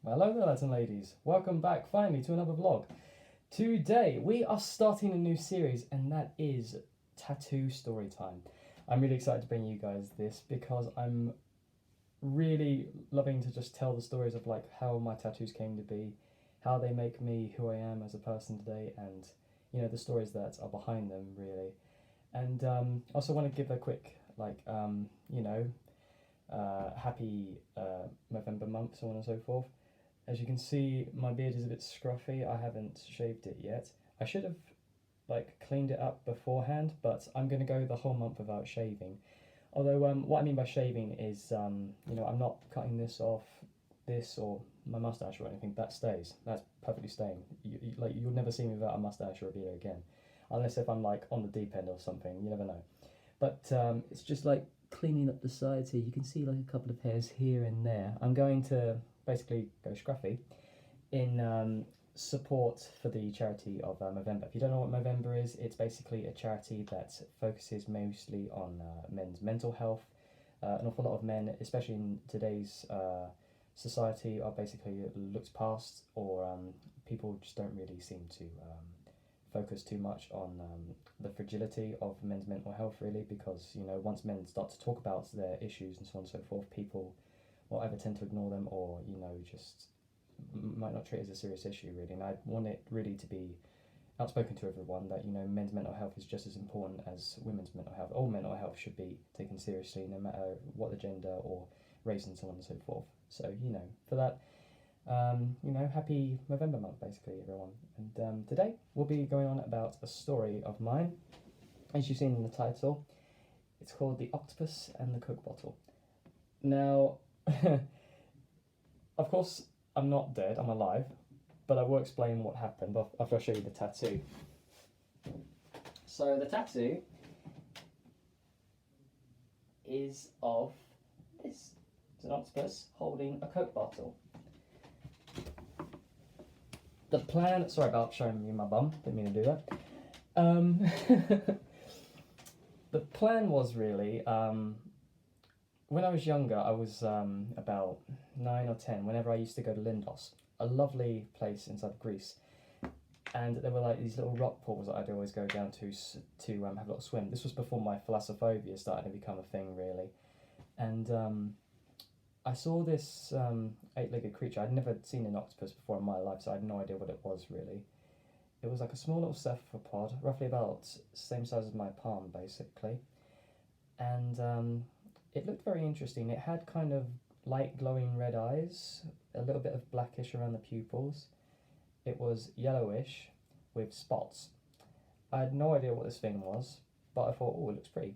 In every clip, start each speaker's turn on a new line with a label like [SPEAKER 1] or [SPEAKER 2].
[SPEAKER 1] Hello there, lads and ladies. Welcome back finally to another vlog. Today we are starting a new series, and that is Tattoo Storytime. I'm really excited to bring you guys this because I'm really loving to just tell the stories of like how my tattoos came to be, how they make me who I am as a person today, and the stories that are behind them really. And also want to give a quick happy November month, so on and so forth. As you can see, my beard is a bit scruffy. I haven't shaved it yet. I should have cleaned it up beforehand, but I'm going to go the whole month without shaving. Although what I mean by shaving is, I'm not cutting this off, this or my mustache or anything. That stays. That's perfectly staying. You'll never see me without a mustache or a beard again, unless if I'm like on the deep end or something. You never know. But it's just like cleaning up the sides here. You can see like a couple of hairs here and there. I'm going to basically go scruffy in support for the charity of Movember. If you don't know what Movember is, it's basically a charity that focuses mostly on men's mental health. An awful lot of men, especially in today's society, are basically looked past, or people just don't really seem to focus too much on the fragility of men's mental health, really, because once men start to talk about their issues and so on and so forth, people will either tend to ignore them or just might not treat it as a serious issue, really. And I want it really to be outspoken to everyone that men's mental health is just as important as women's mental health. All mental health should be taken seriously, no matter what the gender or race and so on and so forth. So for that, happy November month, basically, everyone. And today we'll be going on about a story of mine. As you've seen in the title, it's called The Octopus and the Coke Bottle. Now, of course, I'm not dead, I'm alive, but I will explain what happened after I show you the tattoo. So the tattoo is of this. It's an octopus holding a Coke bottle. The plan, sorry about showing you my bum, didn't mean to do that. The plan was really, when I was younger, I was about 9 or 10, whenever I used to go to Lindos, a lovely place inside of Greece. And there were like these little rock pools that I'd always go down to have a little swim. This was before my thalassophobia started to become a thing, really. And I saw this 8-legged creature. I'd never seen an octopus before in my life, so I had no idea what it was, really. It was like a small little cephalopod, roughly about the same size as my palm, basically. And it looked very interesting. It had kind of light glowing red eyes, a little bit of blackish around the pupils. It was yellowish with spots. I had no idea what this thing was, but I thought, oh, it looks pretty.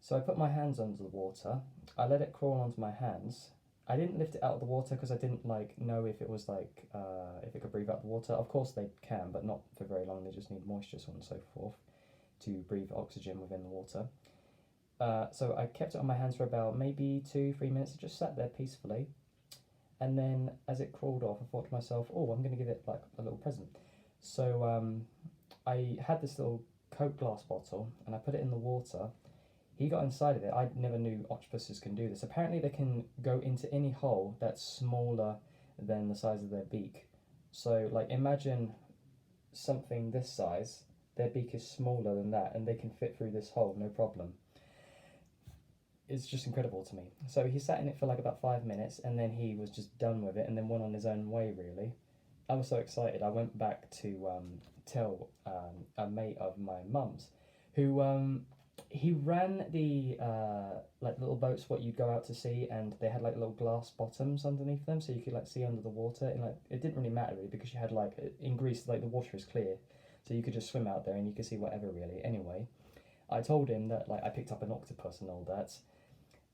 [SPEAKER 1] So I put my hands under the water. I let it crawl onto my hands. I didn't lift it out of the water because I didn't know if it was if it could breathe out the water. Of course they can, but not for very long. They just need moisture, so on and so forth, to breathe oxygen within the water. So I kept it on my hands for about maybe 2-3 minutes. It just sat there peacefully. And then as it crawled off, I thought to myself, oh, I'm going to give it like a little present. So I had this little Coke glass bottle and I put it in the water. He got inside of it. I never knew octopuses can do this. Apparently they can go into any hole that's smaller than the size of their beak. So like imagine something this size, their beak is smaller than that, and they can fit through this hole, no problem. It's just incredible to me. So he sat in it for like about 5 minutes, and then he was just done with it and then went on his own way, really. I was so excited. I went back to tell a mate of my mum's who he ran the like little boats what you'd go out to sea, and they had like little glass bottoms underneath them, so you could like see under the water, and like it didn't really matter really because you had like in Greece like the water is clear, so you could just swim out there and you could see whatever, really. Anyway, I told him that like I picked up an octopus and all that,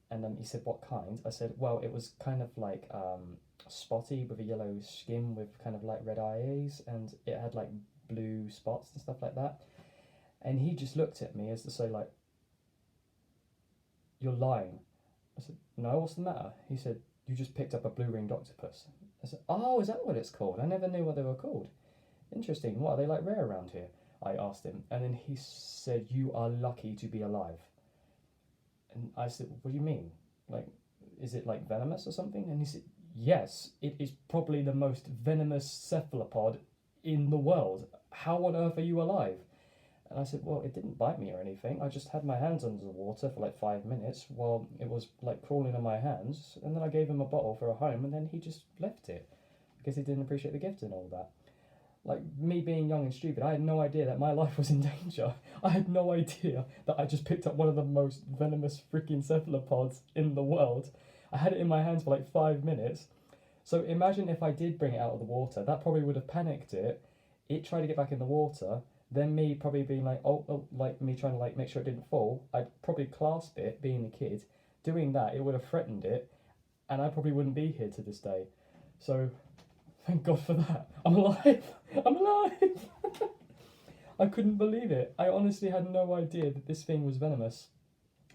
[SPEAKER 1] and he said, what kind? I said, well, it was kind of like spotty with a yellow skin with kind of like red eyes, and it had like blue spots and stuff like that. And he just looked at me as to say, like, you're lying. I said, no, what's the matter? He said, you just picked up a blue-ringed octopus. I said, oh, is that what it's called? I never knew what they were called. Interesting. What, are they like rare around here? I asked him. And then he said, you are lucky to be alive. And I said, what do you mean? Like, is it like venomous or something? And he said, yes, it is probably the most venomous cephalopod in the world. How on earth are you alive? And I said, well, it didn't bite me or anything. I just had my hands under the water for like 5 minutes while it was like crawling on my hands. And then I gave him a bottle for a home, and then he just left it because he didn't appreciate the gift and all that. Like me being young and stupid, I had no idea that my life was in danger. I had no idea that I just picked up one of the most venomous freaking cephalopods in the world. I had it in my hands for like 5 minutes. So imagine if I did bring it out of the water, that probably would have panicked it. It tried to get back in the water, then me probably being like, oh, like me trying to like make sure it didn't fall. I'd probably clasp it, being a kid. Doing that, it would have threatened it, and I probably wouldn't be here to this day. So thank God for that. I'm alive. I'm alive. I couldn't believe it. I honestly had no idea that this thing was venomous.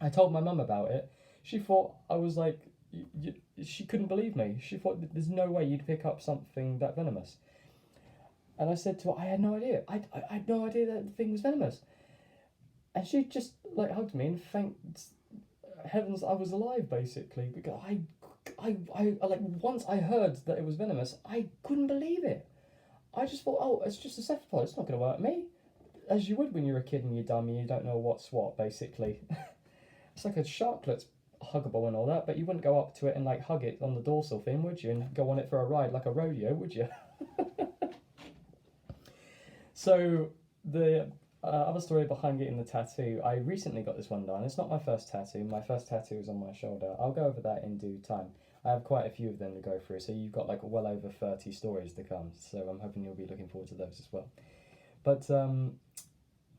[SPEAKER 1] I told my mum about it. She thought I was like, she couldn't believe me. She thought there's no way you'd pick up something that venomous. And I said to her, I had no idea. I had no idea that the thing was venomous. And she just like hugged me and thanked heavens I was alive, basically, because I like once I heard that it was venomous, I couldn't believe it. I just thought, oh, it's just a cephalopod. It's not going to hurt me, as you would when you're a kid and you're dumb and you don't know what's what. Basically, it's like a sharklet's huggable and all that, but you wouldn't go up to it and like hug it on the dorsal fin, would you? And go on it for a ride like a rodeo, would you? So the other story behind getting the tattoo, I recently got this one done. It's not my first tattoo. My first tattoo is on my shoulder. I'll go over that in due time. I have quite a few of them to go through, so you've got like well over 30 stories to come. So I'm hoping you'll be looking forward to those as well. But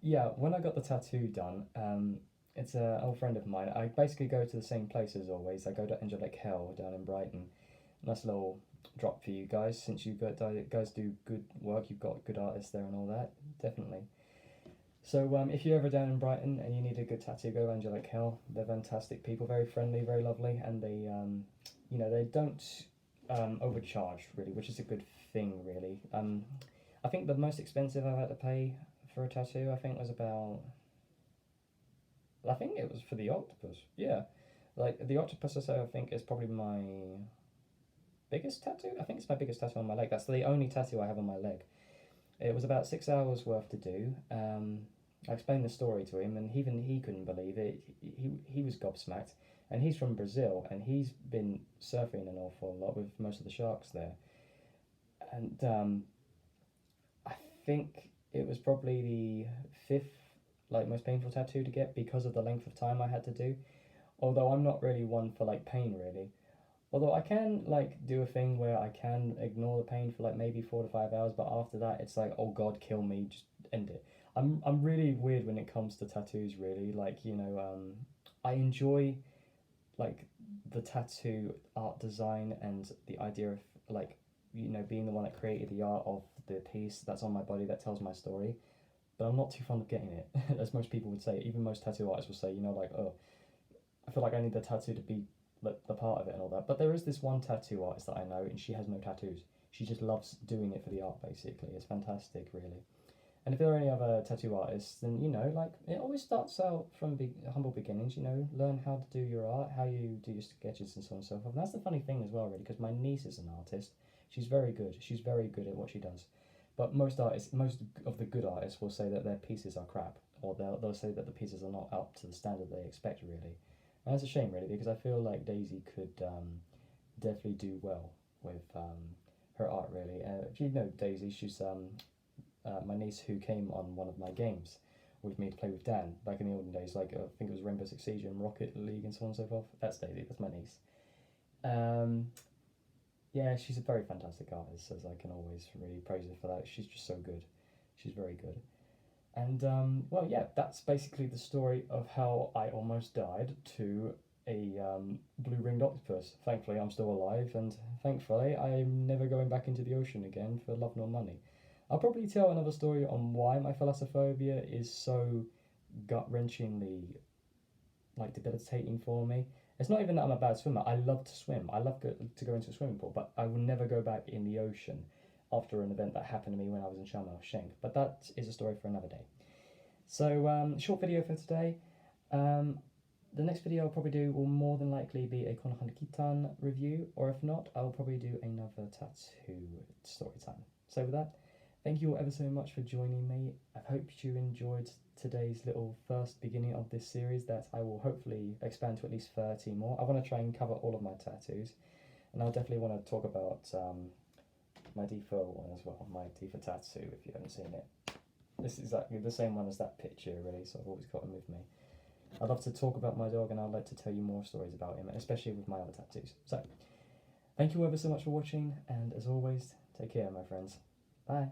[SPEAKER 1] yeah, when I got the tattoo done, it's an old friend of mine. I basically go to the same place as always. I go to Angelic Hell down in Brighton. Nice little drop for you guys, since you guys do good work. You've got good artists there and all that, definitely. So if you're ever down in Brighton and you need a good tattoo, go to Angelic Hell. They're fantastic people, very friendly, very lovely, and they they don't overcharge really, which is a good thing really. I think the most expensive I've had to pay for a tattoo, I think it was for the octopus. Yeah, like the octopus, I think is probably my biggest tattoo. I think it's my biggest tattoo on my leg. That's the only tattoo I have on my leg. It was about 6 hours worth to do. I explained the story to him, and even he couldn't believe it. He was gobsmacked, and he's from Brazil, and he's been surfing an awful lot with most of the sharks there. And I think it was probably the fifth like most painful tattoo to get because of the length of time I had to do. Although I'm not really one for like pain really. Although I can like do a thing where I can ignore the pain for like maybe 4 to 5 hours, but after that it's like, oh God, kill me, just end it. I'm really weird when it comes to tattoos. Really, like I enjoy like the tattoo art design and the idea of like being the one that created the art of the piece that's on my body that tells my story. But I'm not too fond of getting it, as most people would say. Even most tattoo artists will say, like, oh, I feel like I need the tattoo to be the part of it and all that. But there is this one tattoo artist that I know, and she has no tattoos. She just loves doing it for the art, basically. It's fantastic, really. And if there are any other tattoo artists, then like it always starts out from humble beginnings. Learn how to do your art, how you do your sketches, and so on and so forth. And that's the funny thing as well, really, because my niece is an artist. She's very good. She's very good at what she does. But most of the good artists will say that their pieces are crap, or they'll say that the pieces are not up to the standard they expect, really. And that's a shame, really, because I feel like Daisy could definitely do well with her art, really. If you know Daisy, she's my niece who came on one of my games with me to play with Dan back in the olden days, like I think it was Rainbow Six Siege and Rocket League and so on and so forth. That's Daisy, that's my niece. Yeah, she's a very fantastic artist, as I can always really praise her for that. She's just so good. She's very good. And well, yeah, that's basically the story of how I almost died to a blue ringed octopus. Thankfully, I'm still alive, and thankfully, I'm never going back into the ocean again for love nor money. I'll probably tell another story on why my thalassophobia is so gut wrenchingly like debilitating for me. It's not even that I'm a bad swimmer. I love to swim. I love to go into a swimming pool, but I will never go back in the ocean after an event that happened to me when I was in Sharm el Sheikh. But that is a story for another day. So, short video for today. the next video I'll probably do will more than likely be a Konohanakitan review, or if not, I'll probably do another tattoo story time. So with that, thank you all ever so much for joining me. I hope you enjoyed today's little first beginning of this series that I will hopefully expand to at least 30 more. I want to try and cover all of my tattoos, and I'll definitely want to talk about my Difa one as well, my Difa tattoo, if you haven't seen it. This is exactly the same one as that picture, really, so I've always got him with me. I'd love to talk about my dog, and I'd like to tell you more stories about him, especially with my other tattoos. So, thank you ever so much for watching, and as always, take care, my friends. Bye.